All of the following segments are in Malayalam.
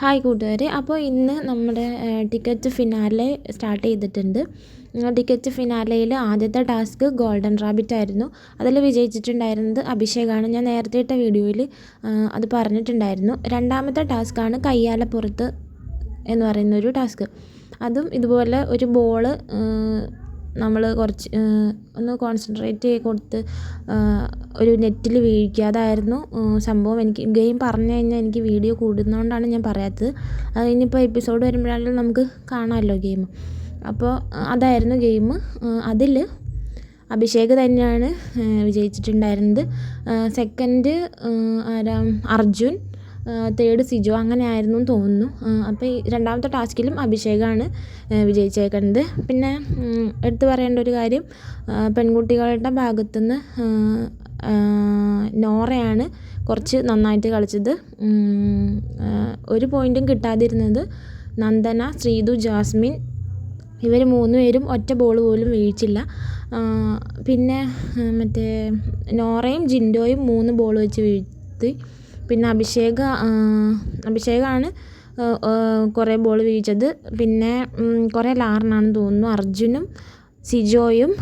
ഹായ് കൂട്ടുകാരെ, അപ്പോൾ ഇന്ന് നമ്മുടെ ടിക്കറ്റ് ഫിനാലെ സ്റ്റാർട്ട് ചെയ്തിട്ടുണ്ട്. ടിക്കറ്റ് ഫിനാലയിൽ ആദ്യത്തെ ടാസ്ക് ഗോൾഡൻ റാബിറ്റ് ആയിരുന്നു. അതിൽ വിജയിച്ചിട്ടുണ്ടായിരുന്നത് അഭിഷേകാണ്. ഞാൻ നേരത്തെ ഇട്ട വീഡിയോയിൽ അത് പറഞ്ഞിട്ടുണ്ടായിരുന്നു. രണ്ടാമത്തെ ടാസ്ക്കാണ് കയ്യാലപ്പുറത്ത് എന്ന് പറയുന്നൊരു ടാസ്ക്. അതും ഇതുപോലെ ഒരു ബോള് നമ്മൾ കുറച്ച് ഒന്ന് കോൺസെൻട്രേറ്റ് കൊടുത്ത് ഒരു നെറ്റിൽ വീഴിക്കുക. അതായിരുന്നു സംഭവം. എനിക്ക് ഗെയിം പറഞ്ഞു കഴിഞ്ഞാൽ എനിക്ക് വീഡിയോ കൂടുന്നതുകൊണ്ടാണ് ഞാൻ പറയാത്തത്. അത് ഇനിയിപ്പോൾ എപ്പിസോഡ് വരുമ്പോഴാണെങ്കിലും നമുക്ക് കാണാമല്ലോ ഗെയിം. അപ്പോൾ അതായിരുന്നു ഗെയിം. അതിൽ അഭിഷേക് തന്നെയാണ് വിജയിച്ചിട്ടുണ്ടായിരുന്നത്. സെക്കൻഡ് അർജുൻ, തേർഡ് സിജോ, അങ്ങനെ ആയിരുന്നു എന്ന് തോന്നുന്നു. അപ്പോൾ ഈ രണ്ടാമത്തെ ടാസ്കിലും അഭിഷേകാണ് വിജയിച്ചേക്കുന്നത്. പിന്നെ എടുത്തു പറയേണ്ട ഒരു കാര്യം, പെൺകുട്ടികളുടെ ഭാഗത്തുനിന്ന് നോറയാണ് കുറച്ച് നന്നായിട്ട് കളിച്ചത്. ഒരു പോയിൻറ്റും കിട്ടാതിരുന്നത് നന്ദന, ശ്രീതു, ജാസ്മിൻ, ഇവർ 3 പേരും ഒറ്റ ബോൾ പോലും വീഴ്ചില്ല. പിന്നെ മറ്റേ നോറയും ജിൻഡോയും 3 ബോൾ വെച്ച് വീഴ്ത്തി. പിന്നെ അഭിഷേകാണ് കുറേ ബോൾ വീഴ്ചത്. പിന്നെ കുറേ ലാറിനാണെന്ന് തോന്നുന്നു. അർജുനും സിജോയും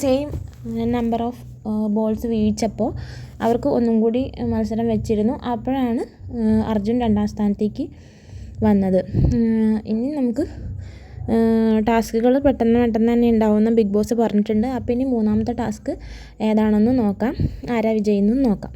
സെയിം നമ്പർ ഓഫ് ബോൾസ് വീഴ്ചപ്പോൾ അവർക്ക് ഒന്നും കൂടി മത്സരം വെച്ചിരുന്നു. അപ്പോഴാണ് അർജുൻ 2ാം സ്ഥാനത്തേക്ക് വന്നത്. ഇനി നമുക്ക് ടാസ്കുകൾ പെട്ടെന്ന് തന്നെ ഉണ്ടാവുമെന്ന് ബിഗ് ബോസ് പറഞ്ഞിട്ടുണ്ട്. അപ്പോൾ ഇനി 3ാമത്തെ ടാസ്ക് ഏതാണെന്ന് നോക്കാം, ആരാ വിജയിയെന്നും നോക്കാം.